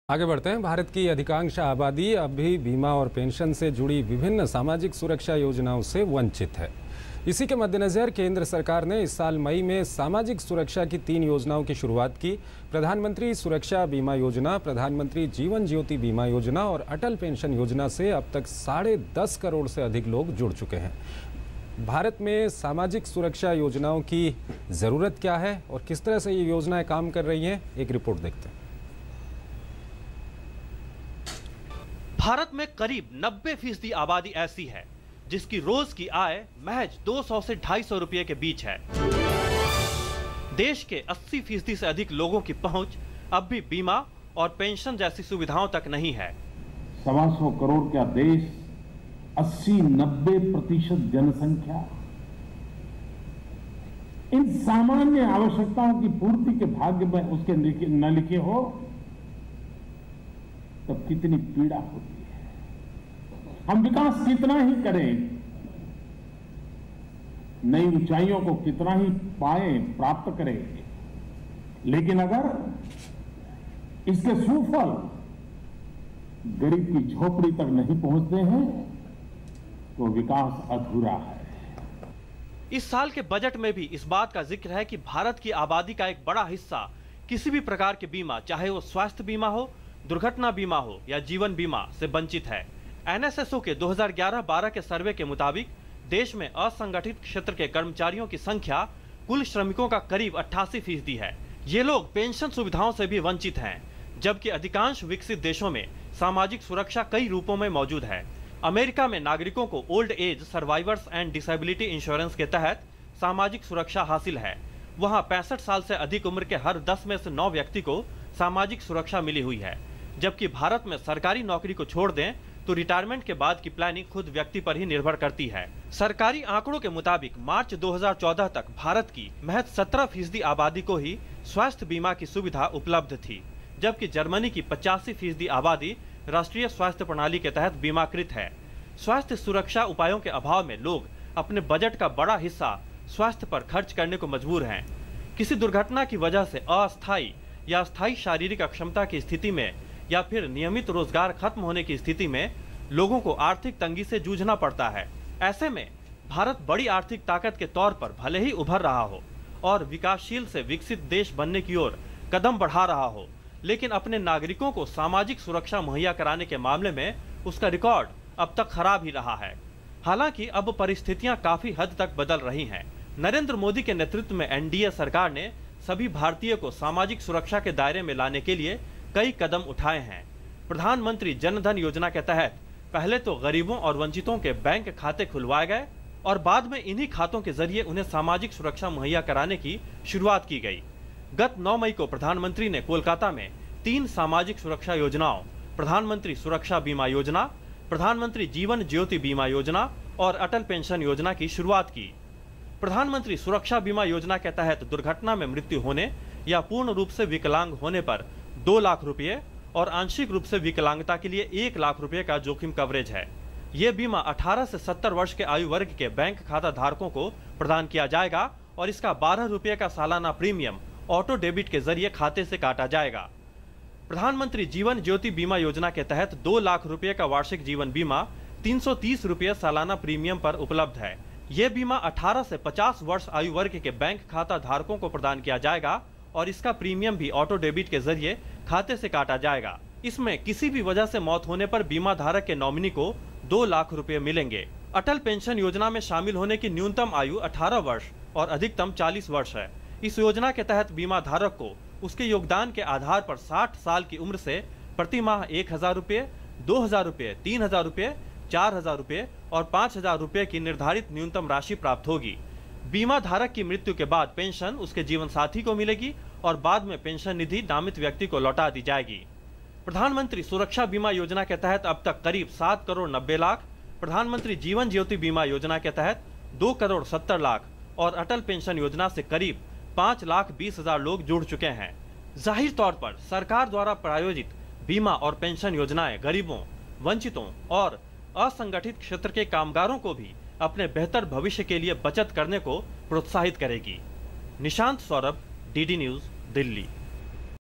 आगे बढ़ते हैं। भारत की अधिकांश आबादी अब भी बीमा और पेंशन से जुड़ी विभिन्न सामाजिक सुरक्षा योजनाओं से वंचित है। इसी के मद्देनजर केंद्र सरकार ने इस साल मई में सामाजिक सुरक्षा की 3 योजनाओं की शुरुआत की। प्रधानमंत्री सुरक्षा बीमा योजना, प्रधानमंत्री जीवन ज्योति बीमा योजना और अटल पेंशन योजना से अब तक 10.5 करोड़ से अधिक लोग जुड़ चुके हैं। भारत में सामाजिक सुरक्षा योजनाओं की ज़रूरत क्या है और किस तरह से ये योजनाएं काम कर रही हैं, एक रिपोर्ट देखते हैं। भारत में करीब 90% आबादी ऐसी है जिसकी रोज की आय महज 200 से 250 रुपए के बीच है। देश के 80% से अधिक लोगों की पहुंच अब भी बीमा और पेंशन जैसी सुविधाओं तक नहीं है। 125 करोड़ का देश, 80-90% जनसंख्या इन सामान्य आवश्यकताओं की पूर्ति के भाग्य में उसके न लिखे हो तब कितनी पीड़ा होती है। हम विकास कितना ही करें, नई ऊंचाइयों को कितना ही पाएं, प्राप्त करें, लेकिन अगर इसके सुफल गरीब की झोपड़ी तक नहीं पहुंचते हैं तो विकास अधूरा है। इस साल के बजट में भी इस बात का जिक्र है कि भारत की आबादी का एक बड़ा हिस्सा किसी भी प्रकार के बीमा, चाहे वो स्वास्थ्य बीमा हो, दुर्घटना बीमा हो या जीवन बीमा, से वंचित है। एनएसएसओ के 2011-12 के सर्वे के मुताबिक देश में असंगठित क्षेत्र के कर्मचारियों की संख्या कुल श्रमिकों का करीब 88% है। ये लोग पेंशन सुविधाओं से भी वंचित हैं, जबकि अधिकांश विकसित देशों में सामाजिक सुरक्षा कई रूपों में मौजूद है। अमेरिका में नागरिकों को old age survivors and disability insurance के तहत सामाजिक सुरक्षा हासिल है। वहाँ 65 साल से अधिक उम्र के हर 10 में से 9 व्यक्ति को सामाजिक सुरक्षा मिली हुई है, जबकि भारत में सरकारी नौकरी को छोड़ दें तो रिटायरमेंट के बाद की प्लानिंग खुद व्यक्ति पर ही निर्भर करती है। सरकारी आंकड़ों के मुताबिक मार्च 2014 तक भारत की महज 17% आबादी को ही स्वास्थ्य बीमा की सुविधा उपलब्ध थी, जबकि जर्मनी की 85% आबादी राष्ट्रीय स्वास्थ्य प्रणाली के तहत बीमाकृत है। स्वास्थ्य सुरक्षा उपायों के अभाव में लोग अपने बजट का बड़ा हिस्सा स्वास्थ्य पर खर्च करने को मजबूर हैं। किसी दुर्घटना की वजह से अस्थायी या स्थायी शारीरिक अक्षमता की स्थिति में या फिर नियमित रोजगार खत्म होने की स्थिति में लोगों को आर्थिक तंगी से जूझना पड़ता है। ऐसे में भारत बड़ी आर्थिक ताकत के तौर पर भले ही उभर रहा हो और विकासशील से विकसित देश बनने की ओर कदम बढ़ा रहा हो, लेकिन अपने नागरिकों को सामाजिक सुरक्षा मुहैया कराने के मामले में उसका रिकॉर्ड अब तक खराब ही रहा है। हालांकि अब परिस्थितियां काफी हद तक बदल रही हैं। नरेंद्र मोदी के नेतृत्व में एनडीए सरकार ने सभी भारतीय को सामाजिक सुरक्षा के दायरे में लाने के लिए कई कदम उठाए हैं। प्रधानमंत्री जन धन योजना के तहत पहले तो गरीबों और वंचितों के बैंक खाते खुलवाए गए और बाद में इन्हीं खातों के जरिए उन्हें सामाजिक सुरक्षा मुहैया कराने की शुरुआत की गई। गत 9 मई को प्रधानमंत्री ने कोलकाता में 3 सामाजिक सुरक्षा योजनाओं, प्रधानमंत्री सुरक्षा बीमा योजना, प्रधानमंत्री जीवन ज्योति बीमा योजना और अटल पेंशन योजना की शुरुआत की। प्रधानमंत्री सुरक्षा बीमा योजना के तहत दुर्घटना में मृत्यु होने या पूर्ण रूप से विकलांग होने पर 2 लाख रुपये और आंशिक रूप से विकलांगता के लिए 1 लाख रुपये का जोखिम कवरेज है। ये बीमा 18 से 70 वर्ष के आयु वर्ग के बैंक खाता धारकों को प्रदान किया जाएगा और इसका 12 रुपये का सालाना प्रीमियम ऑटो डेबिट के जरिए खाते से काटा जाएगा। प्रधानमंत्री जीवन ज्योति बीमा योजना के तहत 2 लाख रुपये का वार्षिक जीवन बीमा 330 रुपये सालाना प्रीमियम पर उपलब्ध है। ये बीमा 18 से 50 वर्ष आयु वर्ग के बैंक खाता धारकों को प्रदान किया जाएगा और इसका प्रीमियम भी ऑटो डेबिट के जरिए खाते से काटा जाएगा। इसमें किसी भी वजह से मौत होने पर बीमा धारक के नॉमिनी को 2 लाख रुपए मिलेंगे। अटल पेंशन योजना में शामिल होने की न्यूनतम आयु 18 वर्ष और अधिकतम 40 वर्ष है। इस योजना के तहत बीमा धारक को उसके योगदान के आधार पर 60 साल की उम्र से प्रति माह 1,000 रुपये, 2,000 रुपये, 3,000 रुपये, 4,000 रुपये और 5,000 रुपये की निर्धारित न्यूनतम राशि प्राप्त होगी। बीमा धारक की मृत्यु के बाद पेंशन उसके जीवन साथी को मिलेगी और बाद में पेंशन निधि नामित व्यक्ति को लौटा दी जाएगी। प्रधानमंत्री सुरक्षा बीमा योजना के तहत अब तक करीब 7 करोड़ 90 लाख, प्रधानमंत्री जीवन ज्योति बीमा योजना के तहत 2 करोड़ 70 लाख और अटल पेंशन योजना से करीब 5,20,000 लोग जुड़ चुके हैं। जाहिर तौर पर सरकार द्वारा प्रायोजित बीमा और पेंशन योजनाएं गरीबों, वंचितों और असंगठित क्षेत्र के कामगारों को भी अपने बेहतर भविष्य के लिए बचत करने को प्रोत्साहित करेगी। Nishant Saurabh, DD news, Delhi.